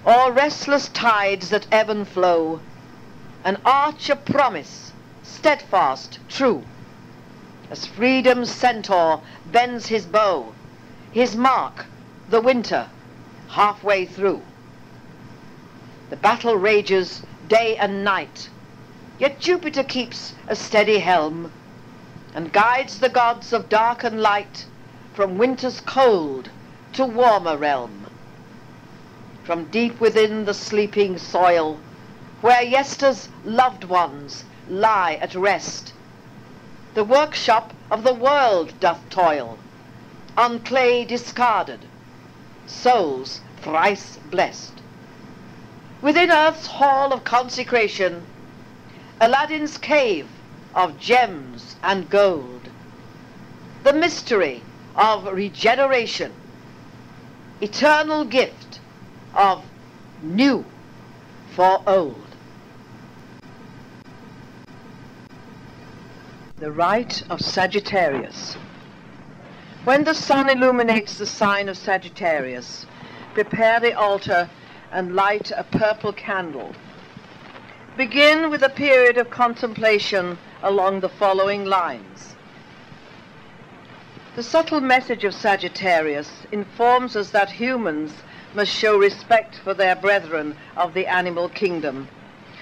or restless tides that ebb and flow, an arch of promise, steadfast, true, as freedom's centaur bends his bow, his mark, the winter, halfway through. The battle rages day and night, yet Jupiter keeps a steady helm, and guides the gods of dark and light from winter's cold to warmer realm. From deep within the sleeping soil, where yester's loved ones lie at rest, the workshop of the world doth toil, on clay discarded, souls thrice blessed. Within earth's hall of consecration, Aladdin's cave of gems and gold, the mystery of regeneration, eternal gift of new for old. The Rite of Sagittarius. When the sun illuminates the sign of Sagittarius, prepare the altar and light a purple candle. Begin with a period of contemplation along the following lines. The subtle message of Sagittarius informs us that humans must show respect for their brethren of the animal kingdom,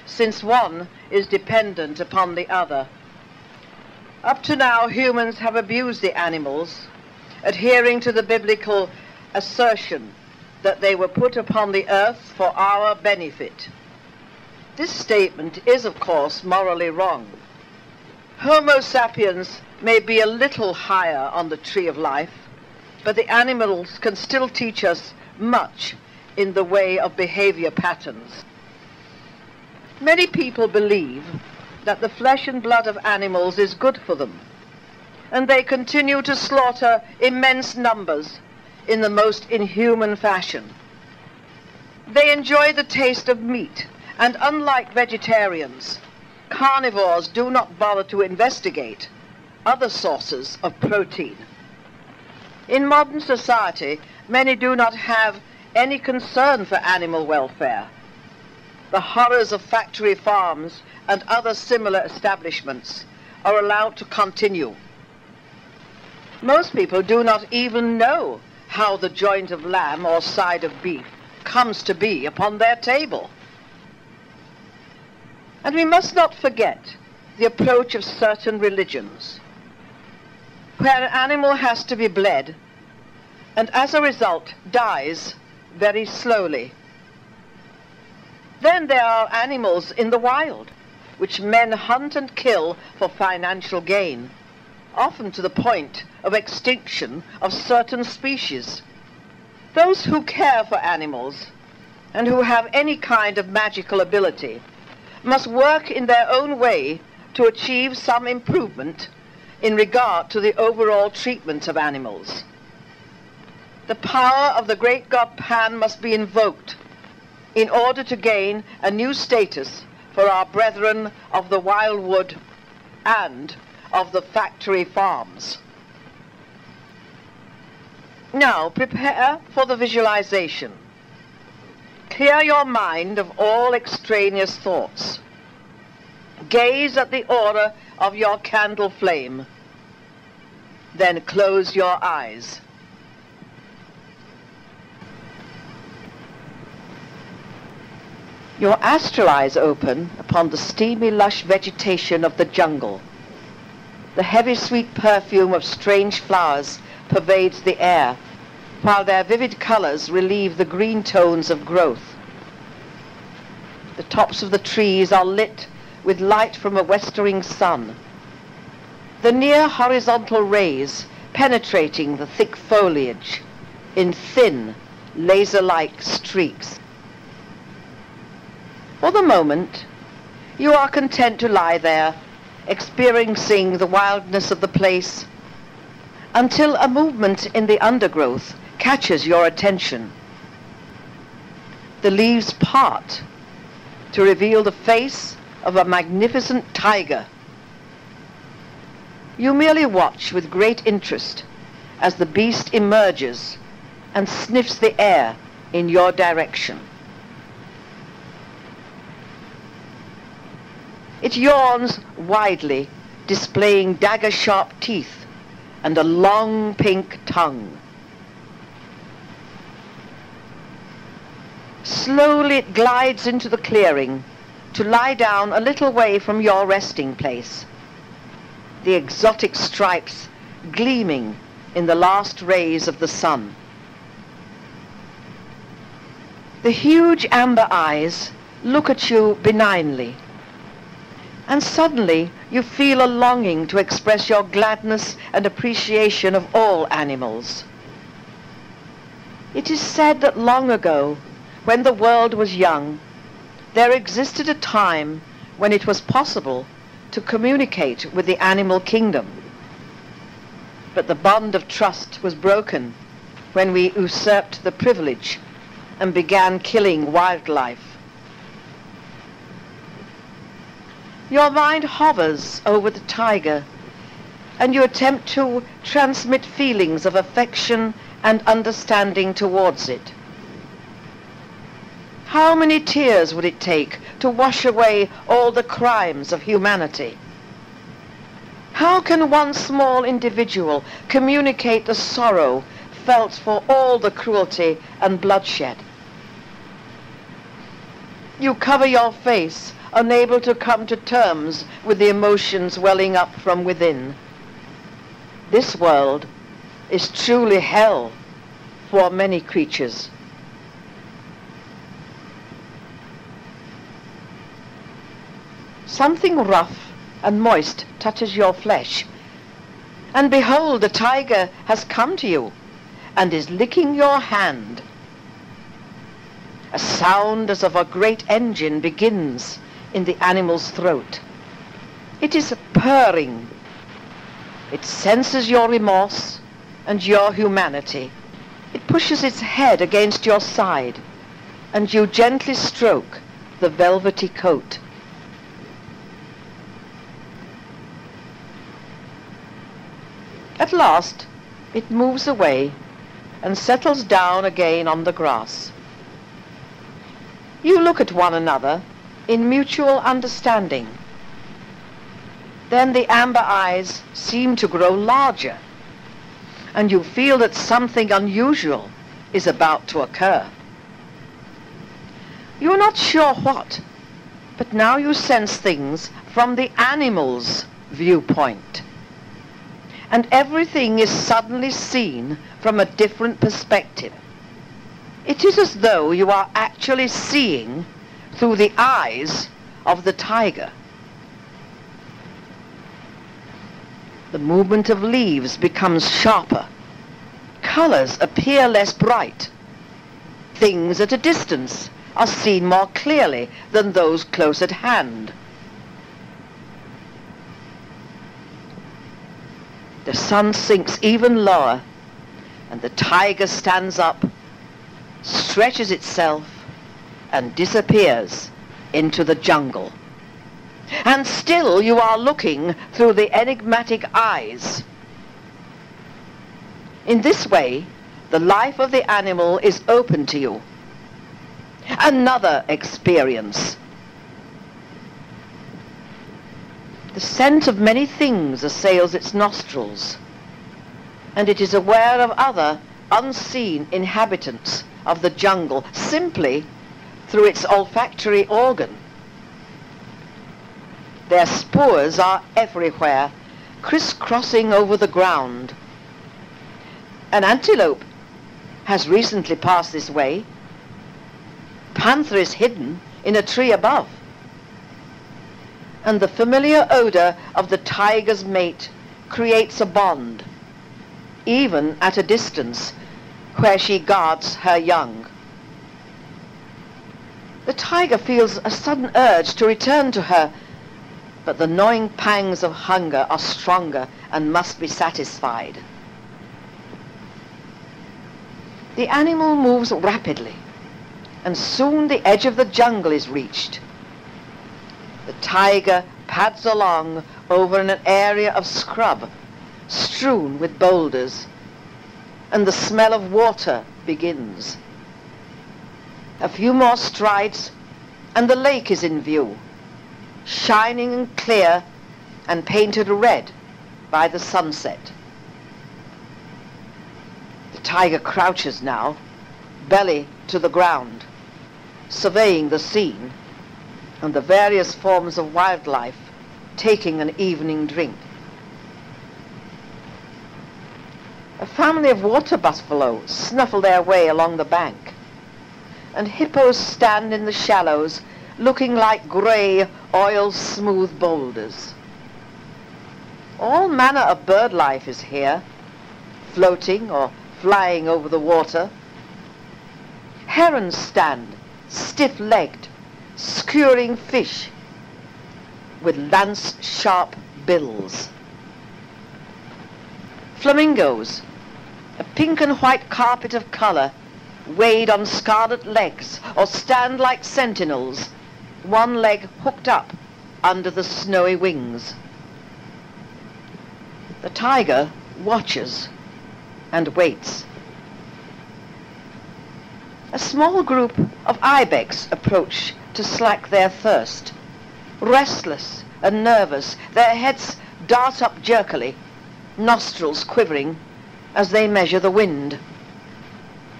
since one is dependent upon the other. Up to now, humans have abused the animals, adhering to the biblical assertion that they were put upon the earth for our benefit. This statement is, of course, morally wrong. Homo sapiens may be a little higher on the tree of life, but the animals can still teach us much in the way of behavior patterns. Many people believe that the flesh and blood of animals is good for them, and they continue to slaughter immense numbers in the most inhuman fashion. They enjoy the taste of meat, and unlike vegetarians, carnivores do not bother to investigate other sources of protein. In modern society, many do not have any concern for animal welfare. The horrors of factory farms and other similar establishments are allowed to continue. Most people do not even know how the joint of lamb or side of beef comes to be upon their table. And we must not forget the approach of certain religions, where an animal has to be bled, and as a result dies very slowly. Then there are animals in the wild, which men hunt and kill for financial gain, often to the point of extinction of certain species. Those who care for animals, and who have any kind of magical ability, must work in their own way to achieve some improvement in regard to the overall treatment of animals. The power of the great god Pan must be invoked in order to gain a new status for our brethren of the wildwood and of the factory farms. Now prepare for the visualization. Clear your mind of all extraneous thoughts. Gaze at the aura of your candle flame. Then close your eyes. Your astral eyes open upon the steamy, lush vegetation of the jungle. The heavy, sweet perfume of strange flowers pervades the air, while their vivid colors relieve the green tones of growth. The tops of the trees are lit with light from a westering sun. The near horizontal rays penetrating the thick foliage in thin, laser-like streaks. For the moment, you are content to lie there, experiencing the wildness of the place, until a movement in the undergrowth catches your attention. The leaves part to reveal the face of a magnificent tiger. You merely watch with great interest as the beast emerges and sniffs the air in your direction. It yawns widely, displaying dagger-sharp teeth and a long pink tongue. Slowly it glides into the clearing to lie down a little way from your resting place, the exotic stripes gleaming in the last rays of the sun. The huge amber eyes look at you benignly, and suddenly you feel a longing to express your gladness and appreciation of all animals. It is said that long ago, when the world was young, there existed a time when it was possible to communicate with the animal kingdom. But the bond of trust was broken when we usurped the privilege and began killing wildlife. Your mind hovers over the tiger, and you attempt to transmit feelings of affection and understanding towards it. How many tears would it take to wash away all the crimes of humanity? How can one small individual communicate the sorrow felt for all the cruelty and bloodshed? You cover your face, unable to come to terms with the emotions welling up from within. This world is truly hell for many creatures. Something rough and moist touches your flesh, and behold, the tiger has come to you and is licking your hand. A sound as of a great engine begins in the animal's throat. It is purring. It senses your remorse and your humanity. It pushes its head against your side, and you gently stroke the velvety coat. At last, it moves away and settles down again on the grass. You look at one another in mutual understanding. Then the amber eyes seem to grow larger, and you feel that something unusual is about to occur. You're not sure what, but now you sense things from the animal's viewpoint. And everything is suddenly seen from a different perspective. It is as though you are actually seeing through the eyes of the tiger. The movement of leaves becomes sharper. Colors appear less bright. Things at a distance are seen more clearly than those close at hand. The sun sinks even lower, and the tiger stands up, stretches itself, and disappears into the jungle. And still you are looking through the enigmatic eyes. In this way, the life of the animal is open to you. Another experience. The scent of many things assails its nostrils, and it is aware of other unseen inhabitants of the jungle simply through its olfactory organ. Their spores are everywhere, crisscrossing over the ground. An antelope has recently passed this way. Panther is hidden in a tree above. And the familiar odor of the tiger's mate creates a bond, even at a distance where she guards her young. The tiger feels a sudden urge to return to her, but the gnawing pangs of hunger are stronger and must be satisfied. The animal moves rapidly, and soon the edge of the jungle is reached. The tiger pads along over an area of scrub strewn with boulders, and the smell of water begins. A few more strides, and the lake is in view. shining and clear and painted red by the sunset. The tiger crouches now, belly to the ground, surveying the scene and the various forms of wildlife taking an evening drink. A family of water buffalo snuffle their way along the bank, and hippos stand in the shallows looking like grey, oil-smooth boulders. All manner of bird life is here, floating or flying over the water. Herons stand, stiff-legged, skewering fish with lance-sharp bills. Flamingos, a pink and white carpet of colour, wade on scarlet legs or stand like sentinels, one leg hooked up under the snowy wings. The tiger watches and waits. A small group of ibex approach to slake their thirst. Restless and nervous, their heads dart up jerkily, nostrils quivering as they measure the wind.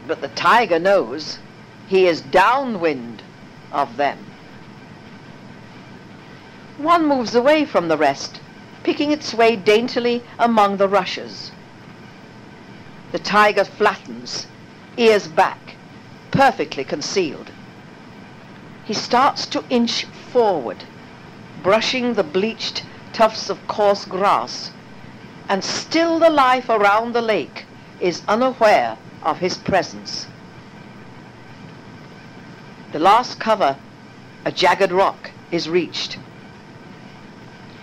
But the tiger knows he is downwind of them. One moves away from the rest, picking its way daintily among the rushes. The tiger flattens, ears back, perfectly concealed. He starts to inch forward, brushing the bleached tufts of coarse grass, and still the life around the lake is unaware of his presence. The last cover, a jagged rock, is reached.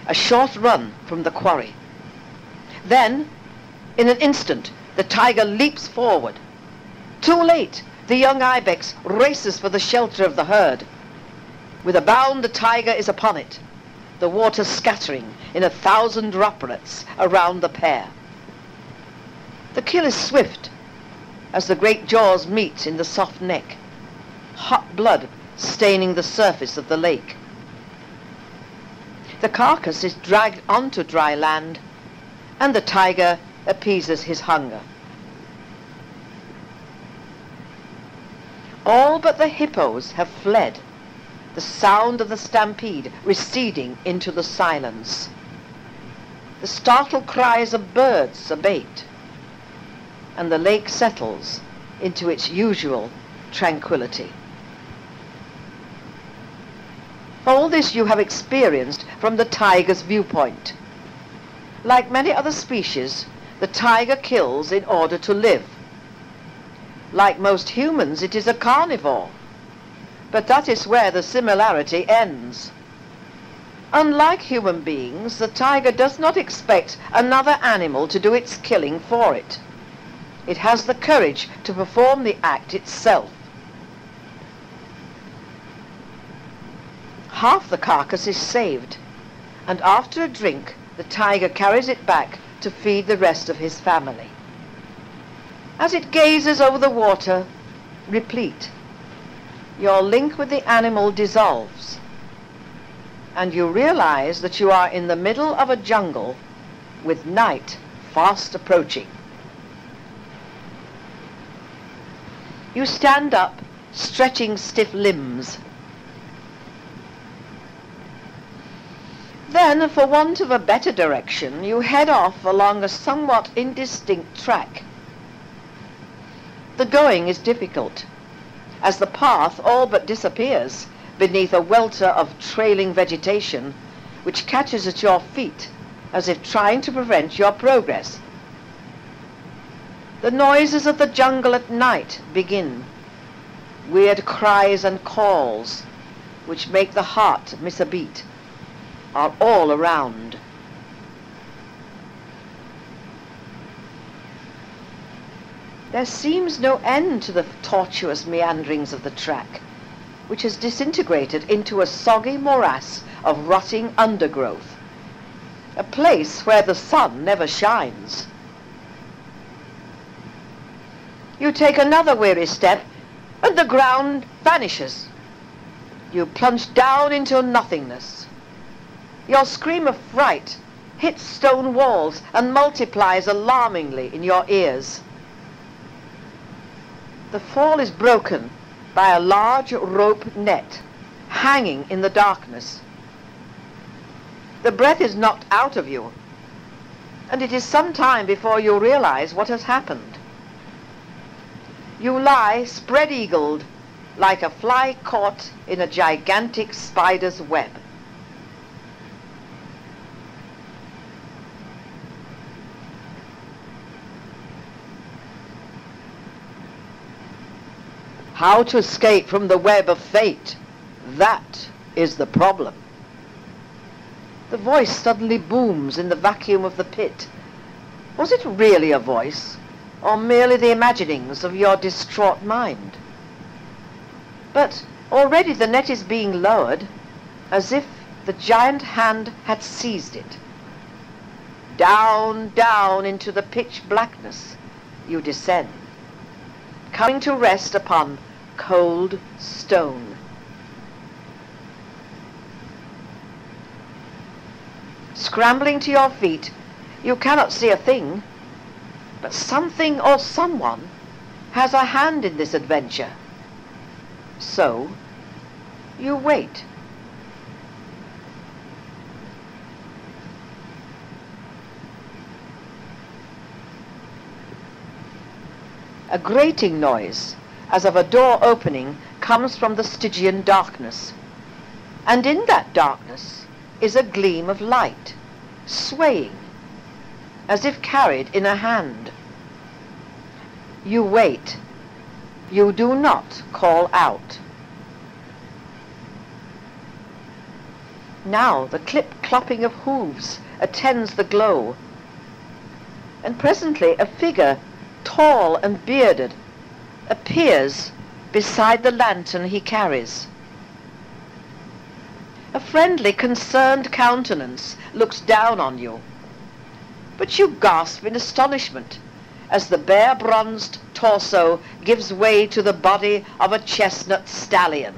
A short run from the quarry. Then, in an instant, the tiger leaps forward. Too late, the young ibex races for the shelter of the herd. With a bound, the tiger is upon it, the water scattering in 1,000 droplets around the pair. The kill is swift, as the great jaws meet in the soft neck, hot blood staining the surface of the lake. The carcass is dragged onto dry land, and the tiger appeases his hunger. All but the hippos have fled, the sound of the stampede receding into the silence. The startled cries of birds abate, and the lake settles into its usual tranquility. All this you have experienced from the tiger's viewpoint. Like many other species, the tiger kills in order to live. Like most humans, it is a carnivore. But that is where the similarity ends. Unlike human beings, the tiger does not expect another animal to do its killing for it. It has the courage to perform the act itself. Half the carcass is saved, and after a drink, the tiger carries it back to feed the rest of his family. As it gazes over the water, replete, your link with the animal dissolves, and you realize that you are in the middle of a jungle with night fast approaching. You stand up, stretching stiff limbs. Then, for want of a better direction, you head off along a somewhat indistinct track. The going is difficult, as the path all but disappears beneath a welter of trailing vegetation which catches at your feet as if trying to prevent your progress. The noises of the jungle at night begin. Weird cries and calls, which make the heart miss a beat, are all around. There seems no end to the tortuous meanderings of the track, which has disintegrated into a soggy morass of rotting undergrowth, a place where the sun never shines. You take another weary step, and the ground vanishes. You plunge down into nothingness, Your scream of fright hits stone walls and multiplies alarmingly in your ears. The fall is broken by a large rope net hanging in the darkness. The breath is knocked out of you, and it is some time before you realize what has happened. You lie spread-eagled like a fly caught in a gigantic spider's web. How to escape from the web of fate? That is the problem. The voice suddenly booms in the vacuum of the pit. Was it really a voice, or merely the imaginings of your distraught mind? But already the net is being lowered, as if the giant hand had seized it. Down, down into the pitch blackness you descend, coming to rest upon cold stone. Scrambling to your feet, you cannot see a thing, but something or someone has a hand in this adventure. So, you wait. A grating noise, as of a door opening, comes from the Stygian darkness. And in that darkness is a gleam of light, swaying, as if carried in a hand. You wait. You do not call out. Now the clip-clopping of hooves attends the glow, and presently a figure, tall and bearded, appears beside the lantern he carries. A friendly, concerned countenance looks down on you, but you gasp in astonishment as the bare bronzed torso gives way to the body of a chestnut stallion.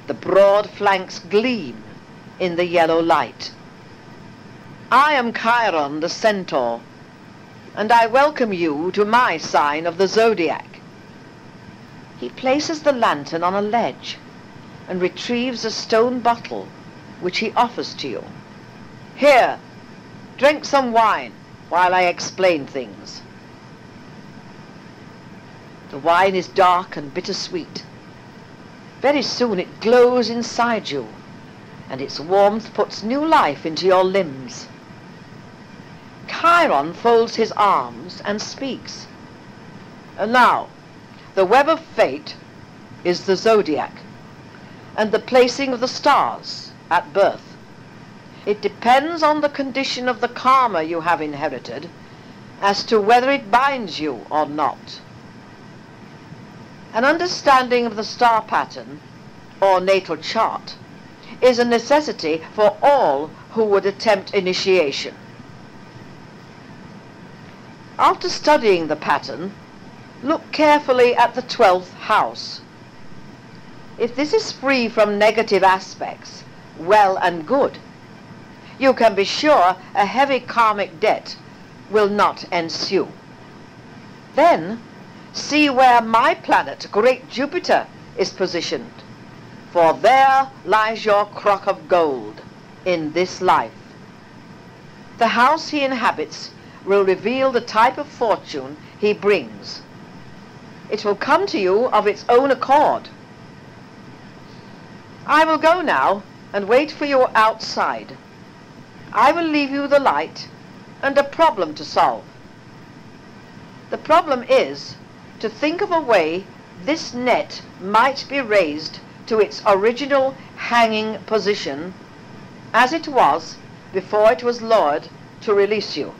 The broad flanks gleam in the yellow light. I am Chiron the centaur, and I welcome you to my sign of the Zodiac. He places the lantern on a ledge and retrieves a stone bottle which he offers to you. Here, drink some wine while I explain things. The wine is dark and bittersweet. Very soon it glows inside you, and its warmth puts new life into your limbs. Chiron folds his arms and speaks. And now, the web of fate is the zodiac, and the placing of the stars at birth. It depends on the condition of the karma you have inherited as to whether it binds you or not. An understanding of the star pattern, or natal chart, is a necessity for all who would attempt initiation. After studying the pattern, look carefully at the 12th house. If this is free from negative aspects, well and good. You can be sure a heavy karmic debt will not ensue. Then, see where my planet, great Jupiter, is positioned, for there lies your crock of gold in this life. The house he inhabits will reveal the type of fortune he brings. It will come to you of its own accord. I will go now and wait for you outside. I will leave you the light and a problem to solve. The problem is to think of a way this net might be raised to its original hanging position as it was before it was lowered to release you.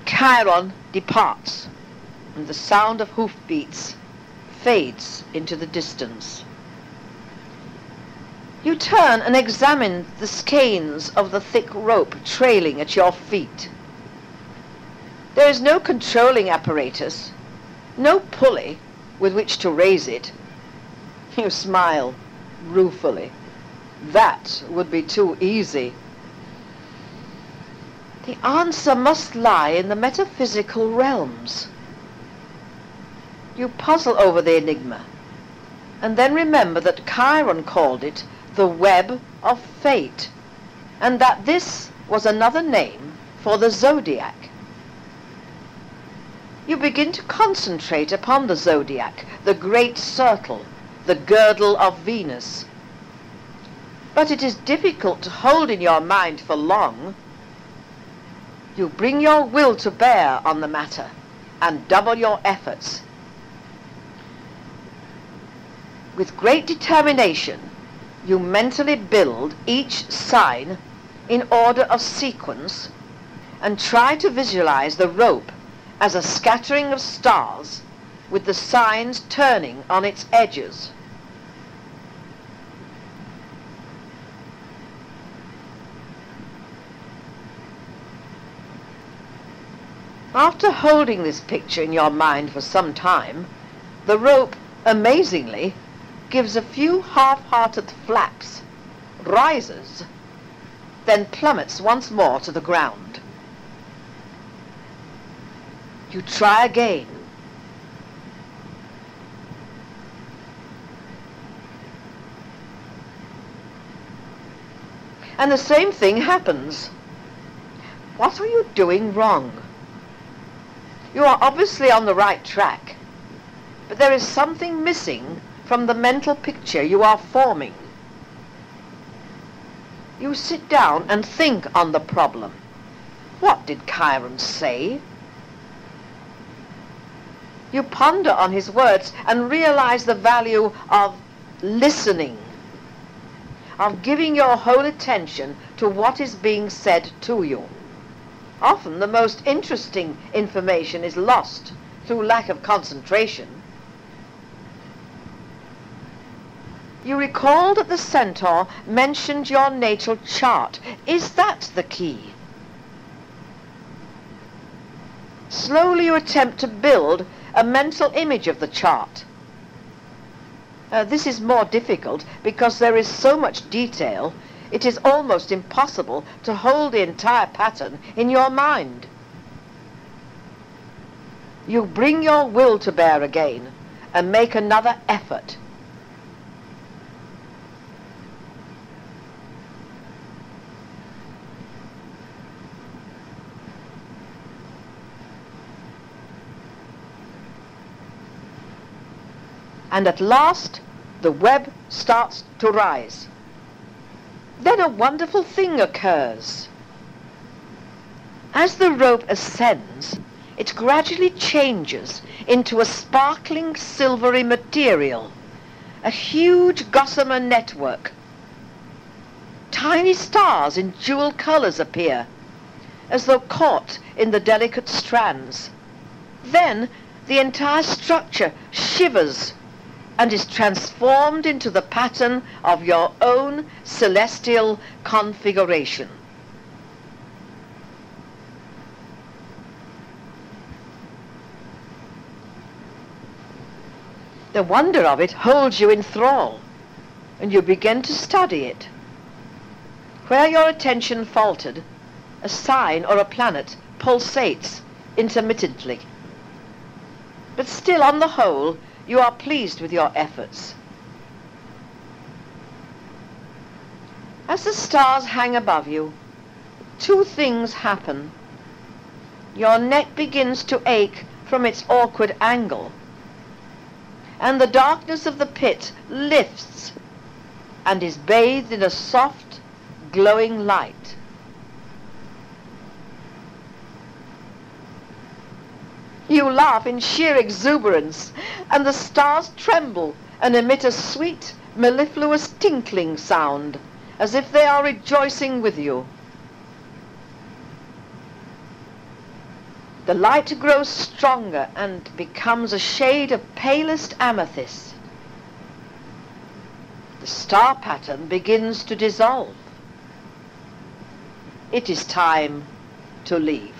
Chiron departs, and the sound of hoofbeats fades into the distance. You turn and examine the skeins of the thick rope trailing at your feet. There is no controlling apparatus, no pulley with which to raise it. You smile ruefully That would be too easy. The answer must lie in the metaphysical realms. You puzzle over the enigma, and then remember that Chiron called it the web of fate, and that this was another name for the zodiac. You begin to concentrate upon the zodiac, the great circle, the girdle of Venus. But it is difficult to hold in your mind for long. You bring your will to bear on the matter and double your efforts. With great determination, you mentally build each sign in order of sequence and try to visualize the rope as a scattering of stars with the signs turning on its edges. After holding this picture in your mind for some time, the rope, amazingly, gives a few half-hearted flaps, rises, then plummets once more to the ground. You try again. And the same thing happens. What are you doing wrong? You are obviously on the right track, but there is something missing from the mental picture you are forming. You sit down and think on the problem. What did Chiron say? You ponder on his words and realize the value of listening, of giving your whole attention to what is being said to you. Often the most interesting information is lost through lack of concentration. You recall that the centaur mentioned your natal chart. Is that the key? Slowly you attempt to build a mental image of the chart. This is more difficult because there is so much detail. It is almost impossible to hold the entire pattern in your mind. You bring your will to bear again and make another effort. And at last, the web starts to rise. Then a wonderful thing occurs. As the rope ascends, it gradually changes into a sparkling silvery material, a huge gossamer network. Tiny stars in jewel colors appear, as though caught in the delicate strands. Then the entire structure shivers and is transformed into the pattern of your own celestial configuration. The wonder of it holds you in thrall, and you begin to study it. Where your attention faltered, a sign or a planet pulsates intermittently. But still, on the whole, you are pleased with your efforts. As the stars hang above you, two things happen. Your neck begins to ache from its awkward angle, and the darkness of the pit lifts and is bathed in a soft, glowing light. You laugh in sheer exuberance, and the stars tremble and emit a sweet, mellifluous tinkling sound, as if they are rejoicing with you. The light grows stronger and becomes a shade of palest amethyst. The star pattern begins to dissolve. It is time to leave.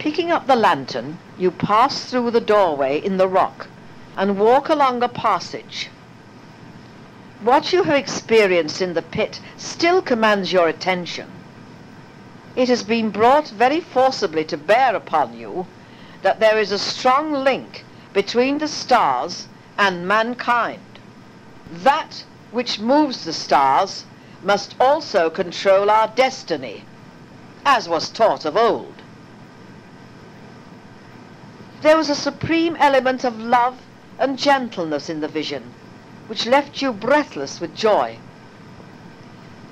Picking up the lantern, you pass through the doorway in the rock and walk along a passage. What you have experienced in the pit still commands your attention. It has been brought very forcibly to bear upon you that there is a strong link between the stars and mankind. That which moves the stars must also control our destiny, as was taught of old. There was a supreme element of love and gentleness in the vision, which left you breathless with joy,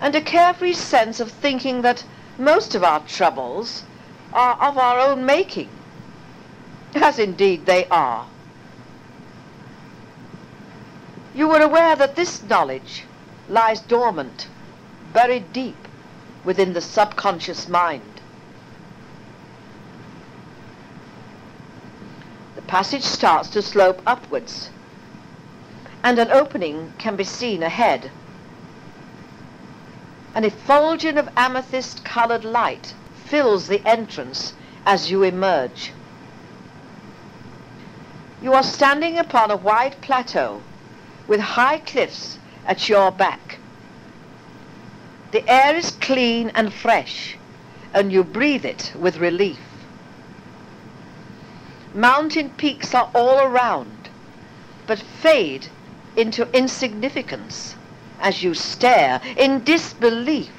and a carefree sense of thinking that most of our troubles are of our own making, as indeed they are. You were aware that this knowledge lies dormant, buried deep within the subconscious mind. The passage starts to slope upwards, and an opening can be seen ahead. An effulgence of amethyst-coloured light fills the entrance as you emerge. You are standing upon a wide plateau with high cliffs at your back. The air is clean and fresh, and you breathe it with relief. Mountain peaks are all around, but fade into insignificance as you stare in disbelief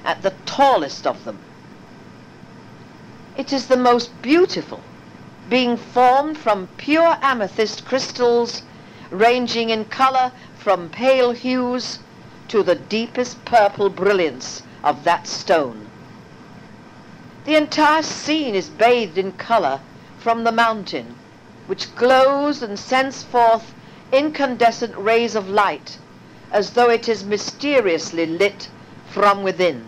at the tallest of them. It is the most beautiful, being formed from pure amethyst crystals, ranging in colour from pale hues to the deepest purple brilliance of that stone. The entire scene is bathed in colour from the mountain, which glows and sends forth incandescent rays of light, as though it is mysteriously lit from within.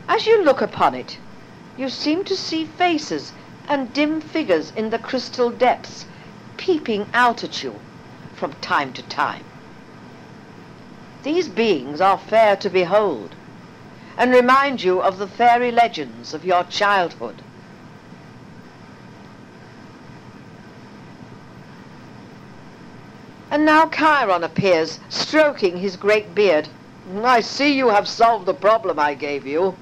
As you look upon it, you seem to see faces and dim figures in the crystal depths, peeping out at you from time to time. These beings are fair to behold, and remind you of the fairy legends of your childhood. And now Chiron appears, stroking his great beard. "I see you have solved the problem I gave you."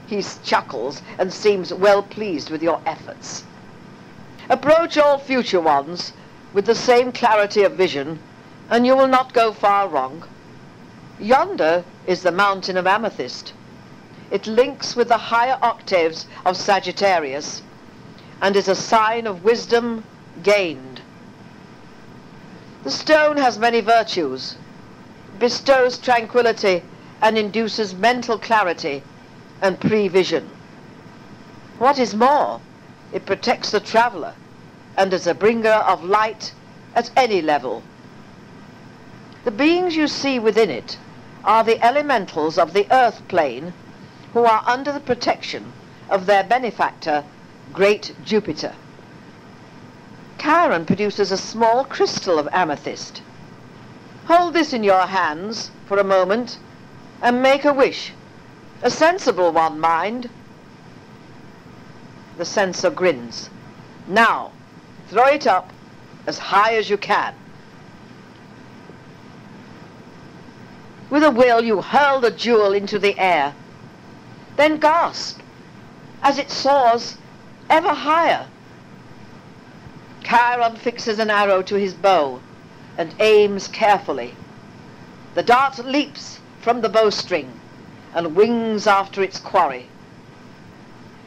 He chuckles and seems well pleased with your efforts. "Approach all future ones with the same clarity of vision, and you will not go far wrong. Yonder is the mountain of Amethyst. It links with the higher octaves of Sagittarius, and is a sign of wisdom gained. The stone has many virtues, bestows tranquility, and induces mental clarity and prevision. What is more, it protects the traveller, and is a bringer of light at any level. The beings you see within it are the elementals of the earth plane, who are under the protection of their benefactor, great Jupiter. Chiron produces a small crystal of amethyst. Hold this in your hands for a moment and make a wish. A sensible one, mind." The censor grins. "Now, throw it up as high as you can." With a will, you hurl the jewel into the air, then gasp as it soars ever higher. Chiron fixes an arrow to his bow and aims carefully. The dart leaps from the bowstring and wings after its quarry.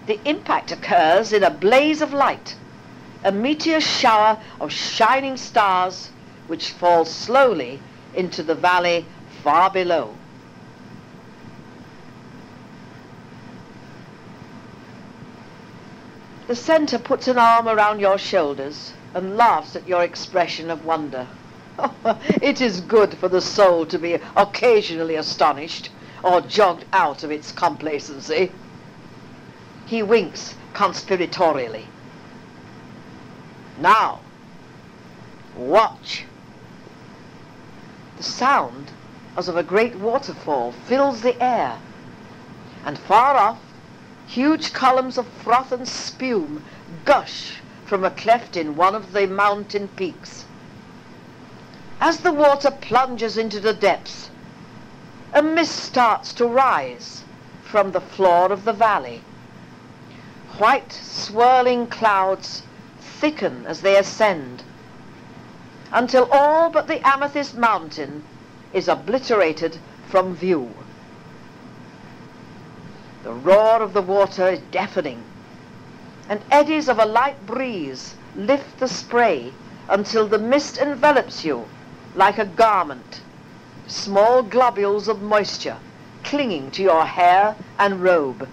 The impact occurs in a blaze of light, a meteor shower of shining stars which fall slowly into the valley far below. The center puts an arm around your shoulders and laughs at your expression of wonder. It is good for the soul to be occasionally astonished or jogged out of its complacency. He winks conspiratorially. "Now, watch." The sound, as of a great waterfall, fills the air, and far off, Huge columns of froth and spume gush from a cleft in one of the mountain peaks. As the water plunges into the depths, a mist starts to rise from the floor of the valley. White swirling clouds thicken as they ascend, until all but the Amethyst mountain is obliterated from view. The roar of the water is deafening, and eddies of a light breeze lift the spray until the mist envelops you like a garment, small globules of moisture clinging to your hair and robe.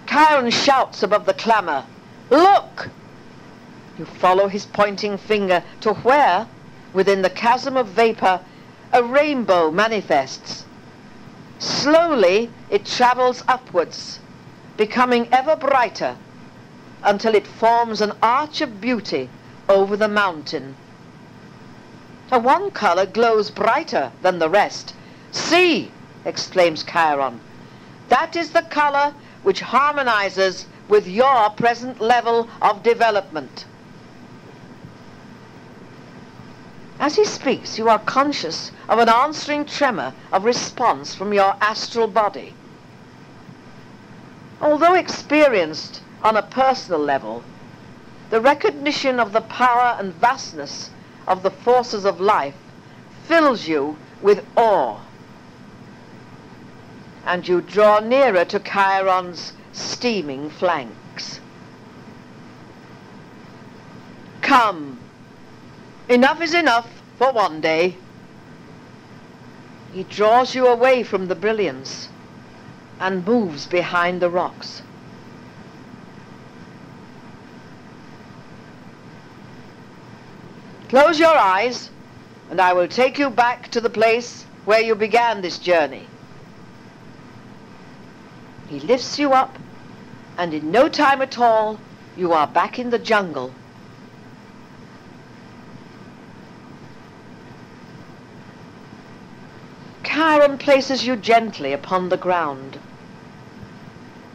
Chiron shouts above the clamour, "Look!" You follow his pointing finger to where, within the chasm of vapour, a rainbow manifests. Slowly it travels upwards, becoming ever brighter, until it forms an arch of beauty over the mountain. One colour glows brighter than the rest. "See!" exclaims Chiron. "That is the colour which harmonizes with your present level of development." As he speaks, you are conscious of an answering tremor of response from your astral body. Although experienced on a personal level, the recognition of the power and vastness of the forces of life fills you with awe, and you draw nearer to Chiron's steaming flanks. "Come, enough is enough for one day." He draws you away from the brilliance and moves behind the rocks. "Close your eyes, and I will take you back to the place where you began this journey." He lifts you up, and in no time at all, you are back in the jungle. Chiron places you gently upon the ground.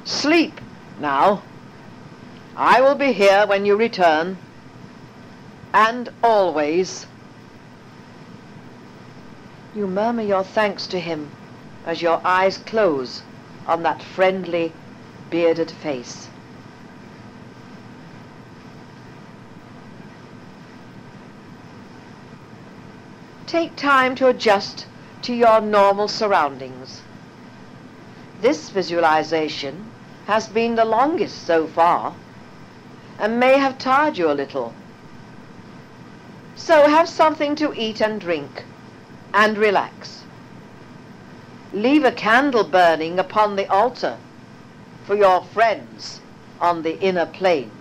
"Sleep now. I will be here when you return, and always." You murmur your thanks to him as your eyes close on that friendly, bearded face. Take time to adjust to your normal surroundings. This visualization has been the longest so far, and may have tired you a little. So have something to eat and drink, and relax. Leave a candle burning upon the altar for your friends on the inner plane.